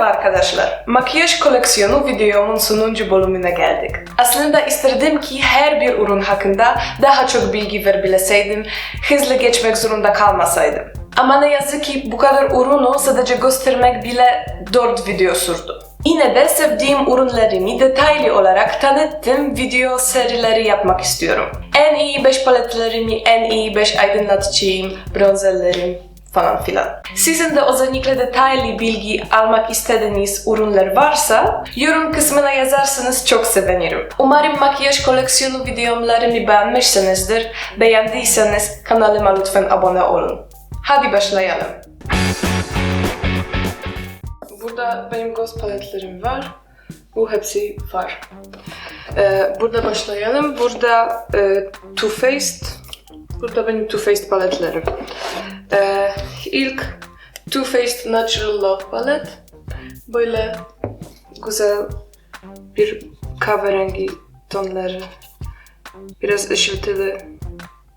Merhaba arkadaşlar. Makyaj koleksiyonu videomun sonuncu bölümüne geldik. Aslında isterdim ki her bir ürün hakkında daha çok bilgi verebilseydim, hızlı geçmek zorunda kalmasaydım. Ama ne yazık ki bu kadar ürünü sadece göstermek bile 4 video sürdü. Yine de sevdiğim ürünlerimi detaylı olarak tanıttığım video serileri yapmak istiyorum. En iyi 5 paletlerimi, en iyi 5 aydınlatıcıyım, bronzerlerim falan filan. Sizin de özellikle detaylı bilgi almak istediğiniz ürünler varsa yorum kısmına yazarsanız çok sevinirim. Umarım makyaj koleksiyonu videolarımı beğenmişsinizdir. Beğendiyseniz kanalıma lütfen abone olun. Hadi başlayalım. Burada benim göz paletlerim var. Bu hepsi var. Burada başlayalım. Burada Too Faced. Burada benim Too Faced paletlerim. İlk Too Faced Natural Love palet. Böyle güzel bir kahverengi tonları. Biraz ışıltılı,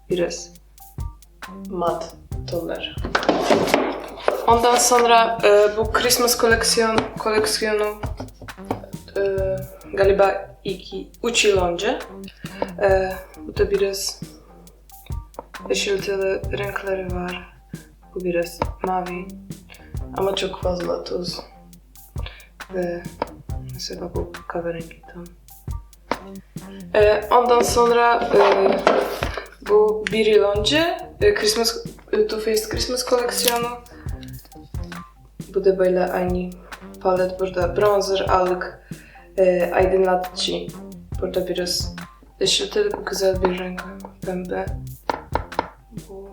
biraz mat tonları. Ondan sonra bu Christmas koleksiyonu galiba 3 yıl önce. Bu da biraz ışıltılı renkleri var. Bu biraz mavi ama çok fazla tuz. Ve mesela bu kahverengi ton. Ondan sonra bu bir yıl önce Too Faced Christmas koleksiyonu. Bu da böyle aynı palet. Burada bronzer aldık, aydınlatıcı. Burada biraz ışıltılı güzel bir renk, pembe. Bu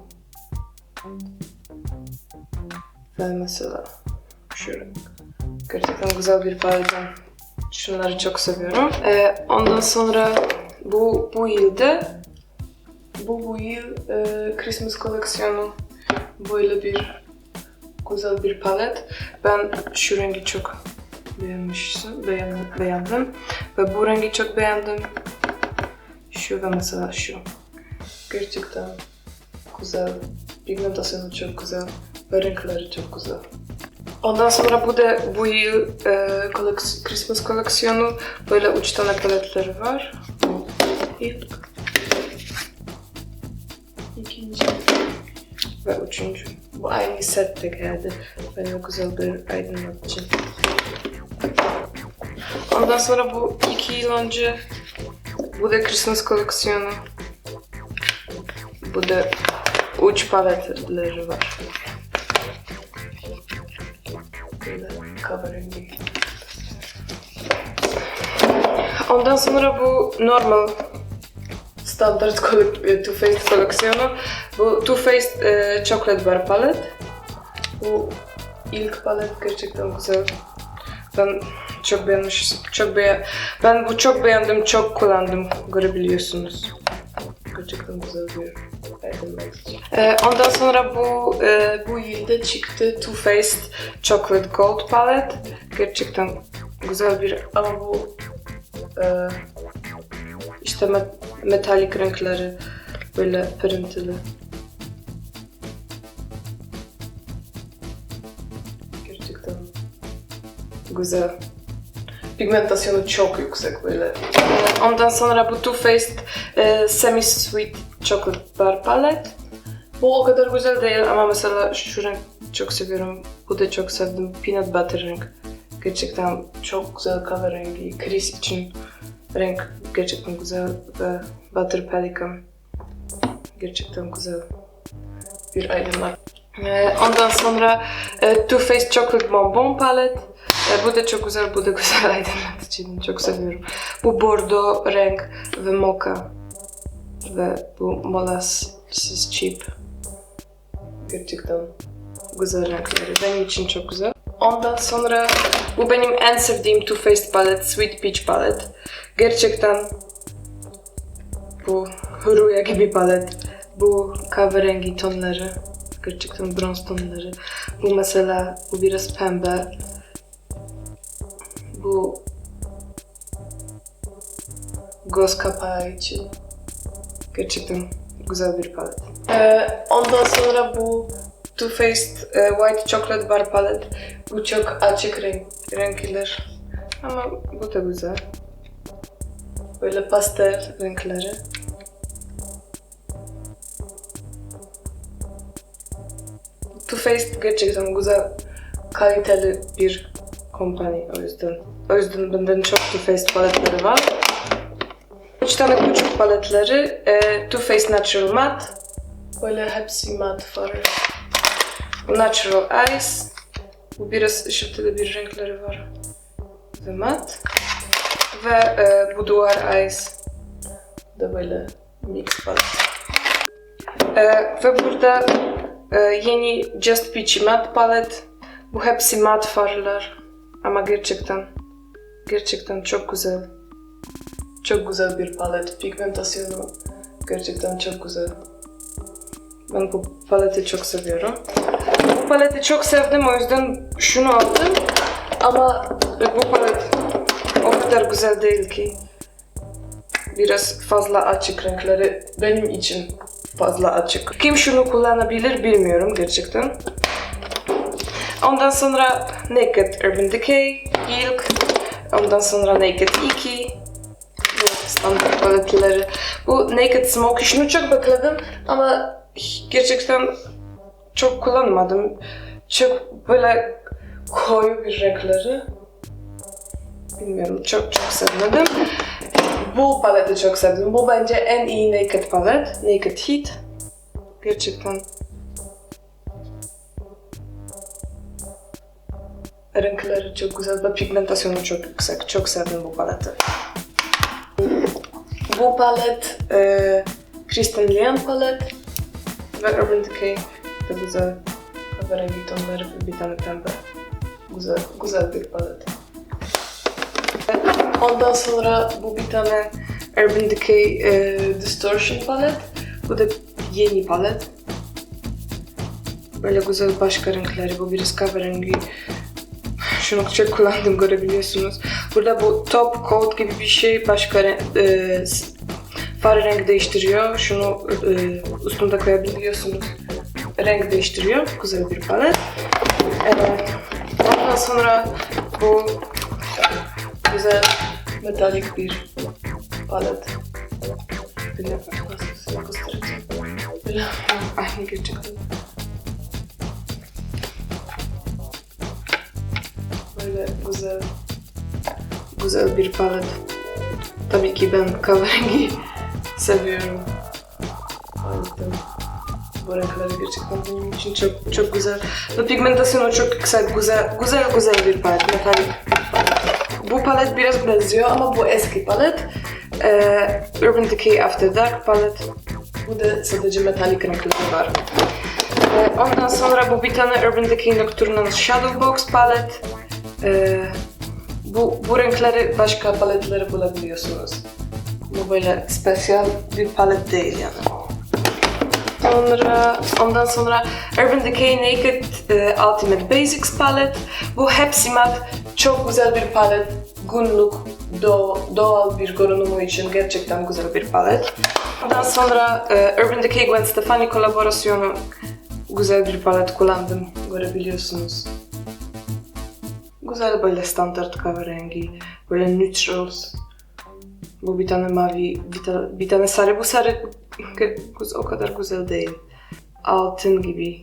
ve mesela şu renk. Gerçekten güzel bir palet. Şunları çok seviyorum. Ondan sonra bu yıl Christmas koleksiyonu böyle bir güzel bir palet. Ben şu rengi çok beğendim ve bu rengi çok beğendim. Şu ve mesela şu. Gerçekten güzel. Pigmentasyonu çok güzel ve renkleri çok güzel. Ondan sonra bu yıl Christmas koleksiyonu böyle 3 tane paletleri var. İlk, ikinci ve üçüncü. Bu aynı sette geldi. Böyle güzel bir aydınlatıcı. Ondan sonra bu 2 yıl önce bu da Christmas koleksiyonu. Bu da 3 paletleri var. Böyle kahverengi. Ondan sonra bu normal standart Too Faced koleksiyonu. Bu Too Faced Chocolate Bar palet. Bu ilk palet gerçekten güzel. Ben çok beğendim, çok kullandım, görebiliyorsunuz. Gerçekten güzel bir aydınlatıcı. Ondan sonra bu yılda çıktı Too Faced Chocolate Gold palet. Gerçekten güzel bir ama bu işte metalik renkleri böyle pırıntılı. Gerçekten güzel. Pigmentasyonu çok yüksek böyle. Ondan sonra bu Too Faced Semi Sweet Chocolate Bar palet. Bu o kadar güzel değil ama mesela şu renk çok seviyorum. Bu da çok sevdim. Peanut Butter renk. Gerçekten çok güzel kahverengi. Kriz için renk gerçekten güzel ve Butter Pelican. Gerçekten güzel bir aydınlat. Ondan sonra Too Faced Chocolate Bonbon palet. Bu da çok güzel, bu da güzel aydınlatıcı. Çok seviyorum. Bu bordo renk ve mocha ve bu molasses chip. Gerçekten güzel renkleri. Benim için çok güzel. Ondan sonra bu benim en sevdiğim Too Faced palet, Sweet Peach palet. Gerçekten bu rüya gibi palet. Bu kahverengi tonları. Gerçekten bronz tonları. Bu mesela bu biraz pembe. Bu göz kapağı için gerçekten güzel bir palet. Ondan sonra bu Too Faced White Chocolate Bar palet. Bu çok açık renkler. Ama bu da güzel. Böyle pastel renkleri. Too Faced gerçekten güzel, kaliteli bir kompanya o yüzden. O yüzden benden çok Too Faced paletleri var. 3 tane küçük paletleri. Too Faced Natural Matte. Böyle hepsi mat var. Bu Natural Ice. Bu biraz ışıltılı bir renkleri var. Ve mat. Ve bu Duvar Ice. Bu da böyle mix palet. Ve burada yeni Just Peachy Matte palet. Bu hepsi mat farlar. Ama gerçekten çok güzel. Çok güzel bir palet. Pigmentasyonu gerçekten çok güzel. Ben bu paleti çok seviyorum. Bu paleti çok sevdim, o yüzden şunu aldım. Ama bu palet o kadar güzel değil ki. Biraz fazla açık renkleri benim için fazla açık. Kim şunu kullanabilir bilmiyorum gerçekten. Ondan sonra Naked Urban Decay ilk. Ondan sonra Naked 2. Bu standart paletleri. Bu Naked Smoky şunu çok bekledim ama gerçekten çok kullanmadım. Çok böyle koyu bir renkleri. Bilmiyorum, çok sevmedim. Bu paleti çok sevdim. Bu bence en iyi Naked palet. Naked Heat. Gerçekten. Renkleri çok güzel ve pigmentasyonu çok yüksek. Çok sevdim bu paleti. Bu palet Kristen Lian palet ve Urban Decay de güzel kahverengi tonları ve bir tane pembe. Güzel bir palet. Ondan sonra bu bir tane Urban Decay Distortion palet. Bu da yeni palet. Böyle güzel başka renkleri. Bu biraz kahverengi. Şunu çok kullandım, görebiliyorsunuz. Burada bu top coat gibi bir şey, başka far renk değiştiriyor. Şunu üstünde koyabiliyorsunuz. Renk değiştiriyor. Güzel bir palet. Ondan sonra bu güzel metalik bir palet. Böyle nasıl göstereceğim? Böyle aynı gerçekten. Böyle güzel bir palet. Tabii ki ben kahverengi seviyorum. Paletten. Bu renkler gerçekten benim için çok güzel. Ve pigmentasyonu çok yüksek, güzel bir palet, metalik palet. Bu palet biraz benziyor ama bu eski palet. Urban Decay After Dark palet. Bu da sadece metalik renkleri var. Ondan sonra bu bir tane Urban Decay Nocturnal Shadow Box palet. Bu renkleri başka paletleri bulabiliyorsunuz. Bu böyle spesiyel bir palet değil yani. Ondan sonra Urban Decay Naked Ultimate Basics palet. Bu hepsi mat, çok güzel bir palet. Günlük, doğal bir görünümü için gerçekten güzel bir palet. Ondan sonra Urban Decay Gwen Stefani kolaborasyonu güzel bir palet kullandım, görebiliyorsunuz. Güzel böyle standart kahverengi, böyle neutrals. Bu bir tane mavi, bir tane sarı. Bu sarı o kadar güzel değil. Altın gibi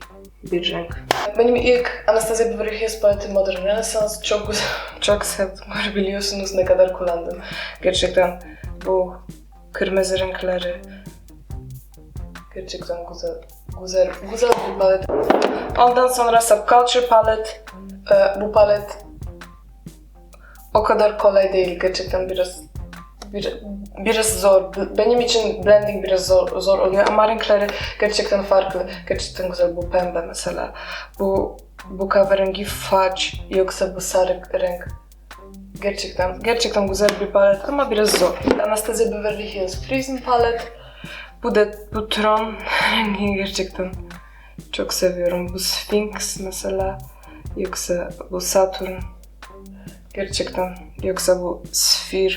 bir renk. Benim ilk Anastasia Beverly Hills paleti Modern Renaissance çok güzel. Çok sevdim. Görebiliyorsunuz ne kadar kullandım. Gerçekten bu kırmızı renkleri gerçekten güzel bir palet. Ondan sonra Subculture palet. Bu palet o kadar kolay değil, gerçekten biraz zor. Benim için blending biraz zor oluyor ama renkleri gerçekten farklı. Gerçekten güzel. Bu pembe mesela. Bu kahverengi fudge yoksa bu sarı renk. Gerçekten güzel bir palet ama biraz zor. Anastasia Beverly Hills Prism palet. Bu Tron rengi gerçekten çok seviyorum. Bu Sphinx mesela. Yoksa bu Saturn. Gerçekten. Yoksa bu Sphere.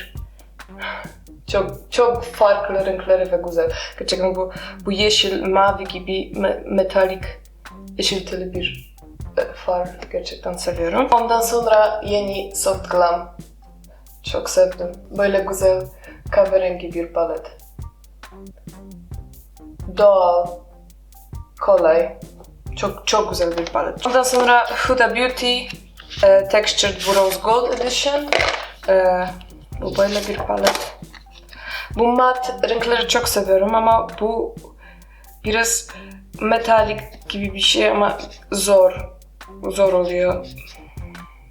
Çok farklı renkleri ve güzel. Gerçekten bu yeşil, mavi gibi metalik, ışıltılı bir far gerçekten seviyorum. Ondan sonra yeni Soft Glam. Çok sevdim. Böyle güzel kahverengi bir palet. Doğal, kolay. Çok güzel bir palet. Ondan sonra Huda Beauty Textured Bronze Gold Edition. Bu böyle bir palet. Bu mat renkleri çok seviyorum ama bu biraz metalik gibi bir şey ama zor oluyor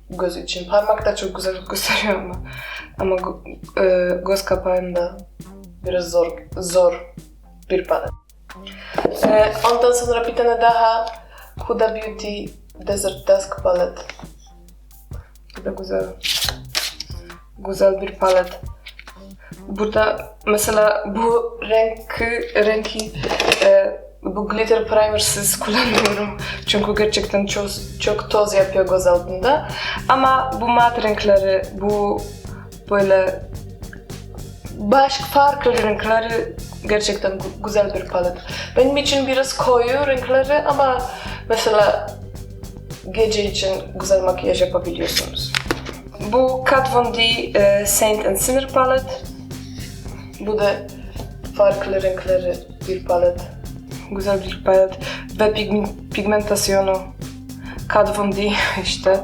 göz için. Parmakta çok güzel gösteriyor ama göz kapağında biraz zor bir palet. Ondan sonra bir tane daha Huda Beauty Desert Dusk palet. Bu da güzel bir palet. Burada mesela bu renki bu glitter primer'sız kullanıyorum çünkü gerçekten çok toz yapıyor göz altında. Ama bu mat renkleri, bu böyle farklı renkleri gerçekten güzel bir palet. Benim için biraz koyu renkleri ama mesela gece için güzel makyaj yapabiliyorsunuz. Bu Kat Von D Saint and Sinner palet. Bu da farklı renkleri bir palet. Güzel bir palet ve pigmentasyonu Kat Von D işte.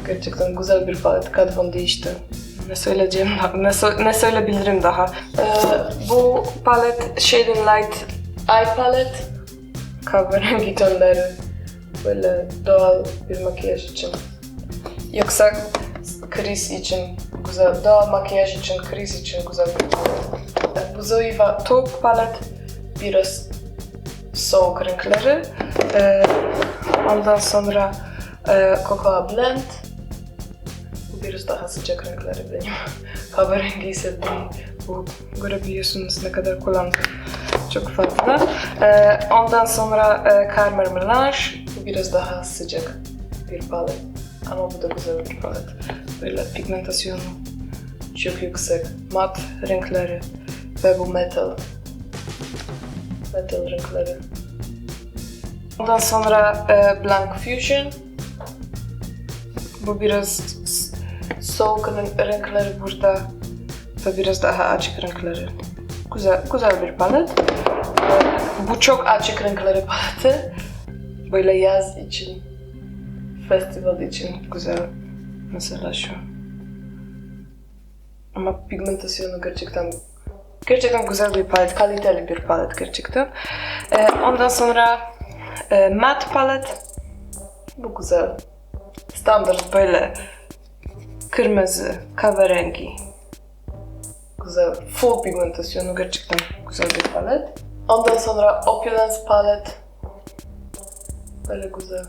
Gerçekten güzel bir palet Kat Von D işte. Ne söyleyebilirim daha? Bu palet Shade and Light Eye palet. Kahverengi tonları. Böyle doğal bir makyaj için. Yoksa kriz için güzel, doğal makyaj için, kriz için güzel bir palet. Bu Zoeva Taupe palet. Biraz soğuk renkleri. Ondan sonra Cocoa Blend. Bu biraz daha sıcak renkleri benim. Kahverengi ise bu görebiliyorsunuz ne kadar kullandım. Çok fazla. Ondan sonra Carmer Melange. Bu biraz daha sıcak bir palet. Ama bu da güzel bir palet. Böyle pigmentasyonu çok yüksek. Mat renkleri ve bu metal renkleri. Ondan sonra Blank Fusion. Bu biraz soğuk renkleri burada ve biraz daha açık renkleri. Güzel bir palet. Bu çok açık renkleri paleti. Böyle yaz için, festival için güzel. Mesela şu. Ama pigmentasyonu gerçekten güzel bir palet, kaliteli bir palet gerçekten. Ondan sonra matte palet. Bu güzel. Standart böyle kırmızı, kahverengi. Güzel, full pigmentasyonu gerçekten güzel bir palet. Ondan sonra Opulence palet. Böyle güzel.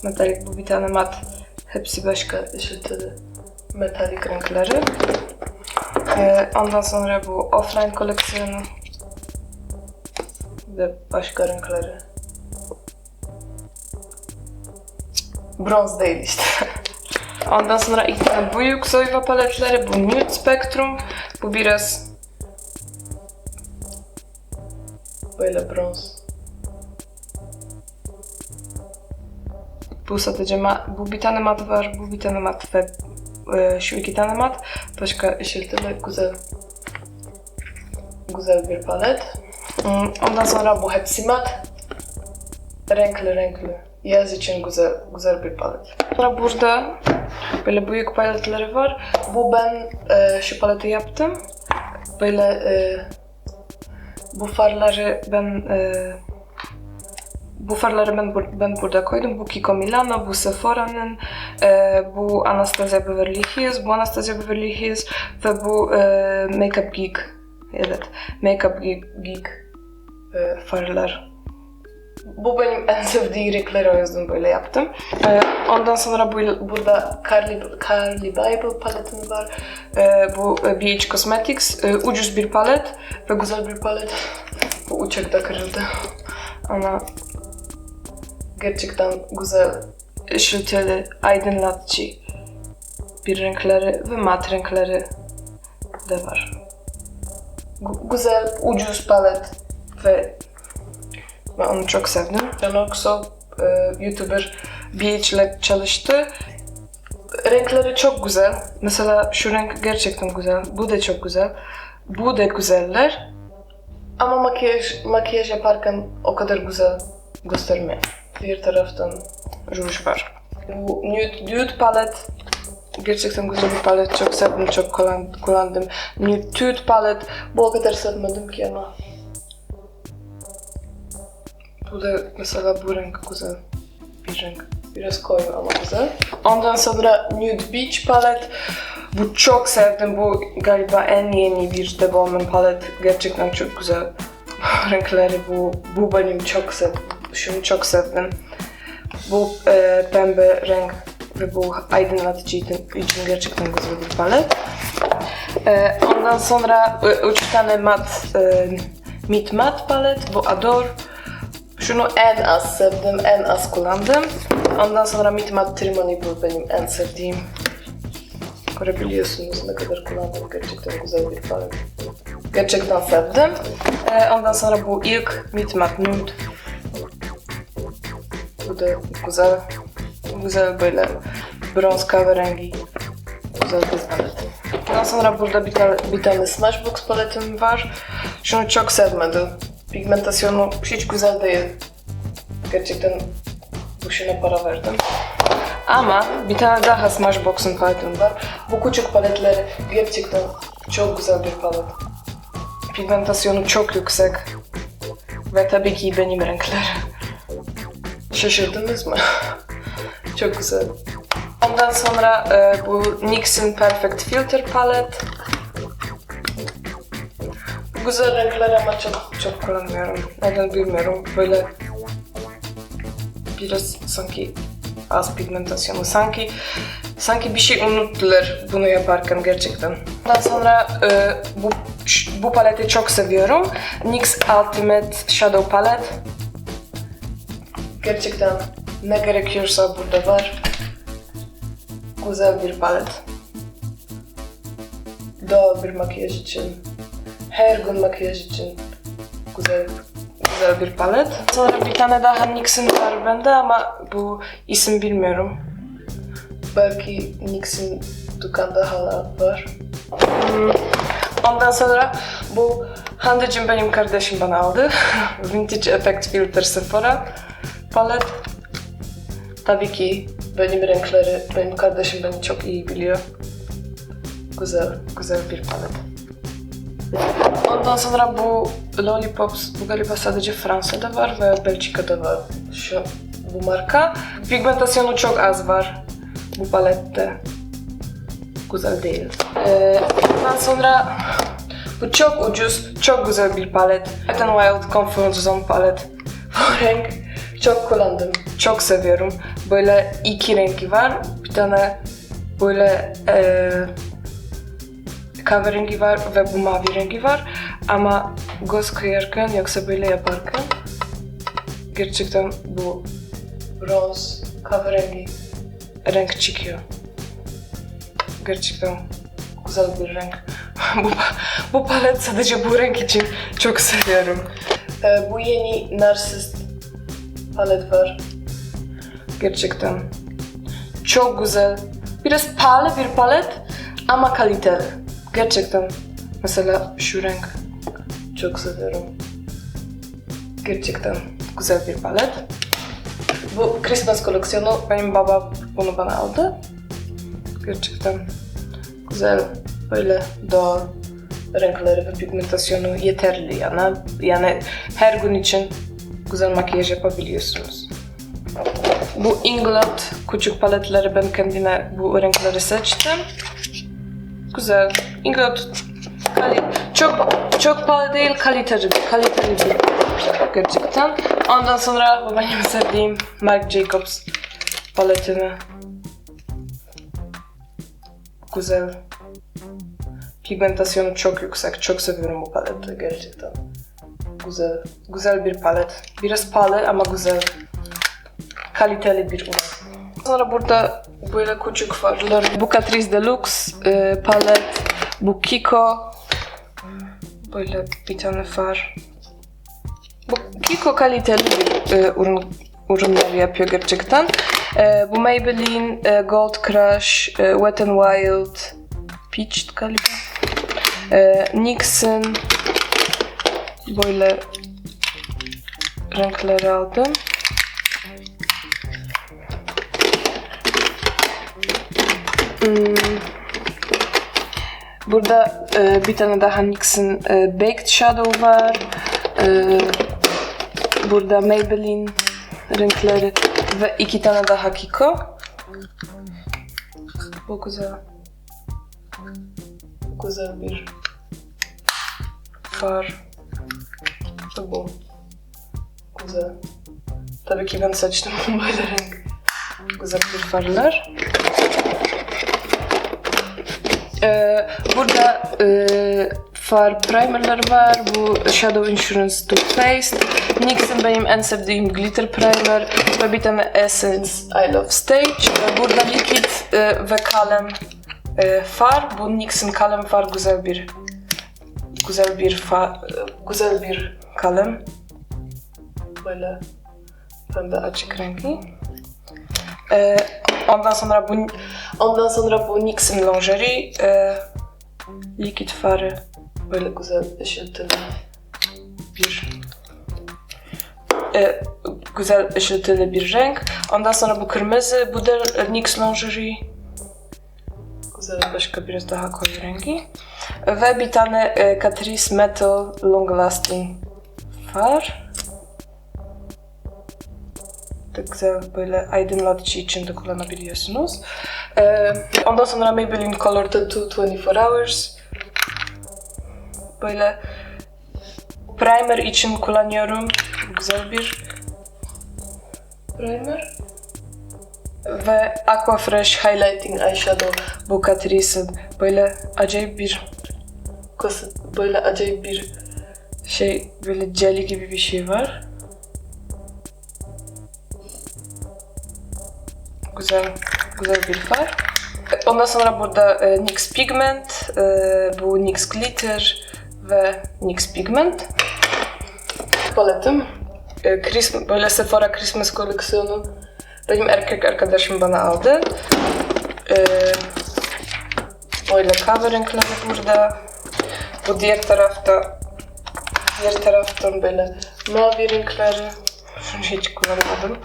Metalik, bu bir tane mat. Hepsi başka ışıltılı metalik renkleri. Ondan sonra bu Offline koleksiyonu ve başka renkleri. Bronz değil işte. Ondan sonra iki tane büyük Zoeva paletleri. Bu Nude Spectrum. Bu biraz böyle bronz. Bu sadece bu bir tane mat var, bu bir tane mat ve şu iki tane mat. Başka ışıltılı güzel bir palet. Ondan sonra bu hepsi mat. Renkli. Yaz için güzel bir palet. Sonra burada böyle büyük paletleri var. Bu ben şu paleti yaptım. Böyle bu farları ben burada koydum. Bu Kiko Milano, bu Sephora'nın, bu Anastasia Beverly Hills, ve bu Makeup Geek. Evet, Makeup Geek farlar. Bu benim en sevdiğim renkleri, o yüzden böyle yaptım. Ondan sonra burada Carly Bible paletim var. Bu BH Cosmetics. Ucuz bir palet ve güzel bir palet. Bu uçakta kırıldı. Ama gerçekten güzel, ışıltılı, aydınlatıcı bir renkleri ve mat renkleri de var. Güzel, ucuz palet ve ben onu çok sevdim. Janoxo YouTuber Beach ile çalıştı. Renkleri çok güzel. Mesela şu renk gerçekten güzel. Bu da çok güzel. Bu da güzeller. Ama makyaj yaparken o kadar güzel göstermiyor. Bir taraftan ruj var. Bu Nude palet. Gerçekten güzel bir palet. Çok sevdim, çok kullandım. Nude palet. Bu o kadar sevmedim ki ama. Bu da mesela bu renk güzel. Bir renk. Biraz koyu ama güzel. Ondan sonra Nude Beach palet. Bu çok sevdim. Bu galiba en yeni bir Deborman palet. Gerçekten çok güzel. Renkleri bu benim çok sevdim. Şunu çok sevdim. Bu pembe renk ve bu aydınlatıcı için gerçekten güzel bir palet. Ondan sonra 3 tane mat palet. Bu Adore. Şunu en az sevdim, en az kullandım. Ondan sonra Mat Trimony bu benim en sevdiğim. Görebiliyorsunuz ne kadar kullandım. Gerçekten güzel bir palet. Gerçekten sevdim. Ondan sonra bu ilk Mat Nude. Bu da güzel. Güzel böyle bronz kahverengi. Güzel bir palet. Ondan sonra burada bir tane Smashbox paletim var. Şunu çok sevmedim. Pigmentasyonu hiç güzel değil. Gerçekten boşuna para verdim. Ama bir tane daha Smashbox'un paletim var. Bu küçük paletleri gerçekten çok güzel bir palet. Pigmentasyonu çok yüksek. Ve tabii ki benim renkler. Şaşırdınız mı? Çok güzel. Ondan sonra bu NYX'in Perfect Filter palet. Güzel renkler ama çok kullanmıyorum. Neden bilmiyorum. Böyle biraz sanki az pigmentasyonu. Sanki bir şey unuttular bunu yaparken gerçekten. Ondan sonra bu paleti çok seviyorum. NYX Ultimate Shadow Palette. Gerçekten ne gerekiyorsa burada var. Güzel bir palet. Doğal bir makyaj için. Her gün makyaj için güzel bir palet. Sonra bir tane daha NYX'in var bende ama bu isim bilmiyorum. Belki NYX'in dükkanda hala var. Ondan sonra bu Hande'cim benim kardeşim bana aldı. Vintage Effect Filter Sephora palet. Tabii ki benim renkleri, benim kardeşim beni çok iyi biliyor. Güzel bir palet. Ondan sonra bu Lollipops, bu galiba sadece Fransa'da var ve Belçika'da var. Bu marka. Pigmentasyonu çok az var bu palette. Güzel değil. Ondan sonra bu çok ucuz, çok güzel bir palet. Wet n Wild Comfort Zone palet. Bu renk çok kullandım, çok seviyorum. Böyle iki rengi var. Bir tane böyle kahverengi var ve bu mavi rengi var. Ama göz kıyarken yoksa böyle yaparken gerçekten bu bronz kahverengi renk çıkıyor. Gerçekten güzel bir renk. bu palet sadece bu renk için çok seviyorum. Bu yeni Narcissist palet var. Gerçekten çok güzel. Biraz pahalı bir palet ama kaliteli. Gerçekten. Mesela şu renk çok seviyorum. Gerçekten güzel bir palet. Bu Christmas koleksiyonu benim babam bunu bana aldı. Gerçekten güzel, böyle doğal renkleri ve pigmentasyonu yeterli yani her gün için güzel makyaj yapabiliyorsunuz. Bu Inglot küçük paletleri ben kendime bu renkleri seçtim. Güzel. Inglot çok pahalı değil, kaliteli bir gerçekten. Ondan sonra bu benim sevdiğim Marc Jacobs paletini. Güzel. Pigmentasyonu çok yüksek. Çok seviyorum bu paleti gerçekten. Güzel bir palet. Biraz pahalı ama güzel. Kaliteli bir ürün. Sonra burada böyle küçük farlar. Bu Catrice Deluxe palet. Bu Kiko. Böyle bir tane far. Bu Kiko kaliteli bir ürün ürünler yapıyor gerçekten. Bu Maybelline Gold Crush, Wet n Wild, Peach galiba. NYX'in böyle renkleri aldım. Burada bir tane daha NYX'in Baked Shadow var. Burada Maybelline renkleri ve 2 tane daha Kiko. Bu güzel. Güzel bir far. Bu. Güzel. Tabii ki ben seçtim böyle renk. Güzel bir farlar. Burada far primerler var. Bu Shadow Insurance Too Faced. NYX'in benim en sevdiğim glitter primer ve bir tane Essence I Love Stage. Burada liquid ve kalem far. Bu NYX'in kalem far güzel bir kalem. Böyle pembe açık renkli. Ondan sonra bu NYX'in lingerie liquid farı böyle güzel ışıltılı bir renk. Ondan sonra bu kırmızı, bu da NYX lingerie. Güzel başka biraz daha koyu rengi. Ve bir tane Catrice Metal Long Lasting far. Güzel böyle aydınlatıcı için de kullanabiliyorsunuz. Ondan sonra Maybelline Color Tattoo 24 Hours. Böyle primer için kullanıyorum. Güzel bir primer. Ve Aqua Fresh Highlighting Eyeshadow. Bu Catrice'in böyle acayip bir şey, böyle jelly gibi bir şey var. Güzel bir far. Ondan sonra burada NYX Pigment, bu NYX Glitter ve NYX Pigment. Paletim. Böyle Sephora Christmas koleksiyonu. Benim erkek arkadaşım bana aldı. Böyle kahve renkleri burada. Bu diğer taraftan böyle mavi renkleri. Şunu hiç kullanmadım.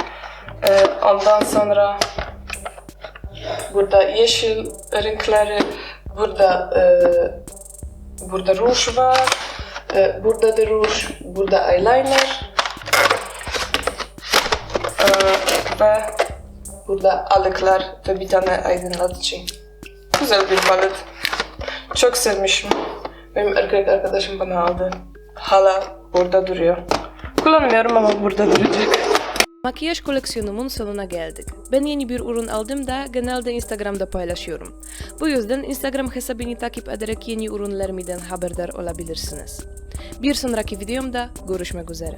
Ondan sonra burada yeşil renkleri, burada ruj var, burada da ruj, burada eyeliner ve burada alıklar ve bir tane aydınlatıcı. Güzel bir palet. Çok sevmişim. Benim erkek arkadaşım bana aldı. Hala burada duruyor. Kullanmıyorum ama burada duracak. Makyaj koleksiyonumun sonuna geldik. Ben yeni bir ürün aldım da genelde Instagram'da paylaşıyorum. Bu yüzden Instagram hesabını takip ederek yeni ürünlerimden haberdar olabilirsiniz. Bir sonraki videomda görüşmek üzere.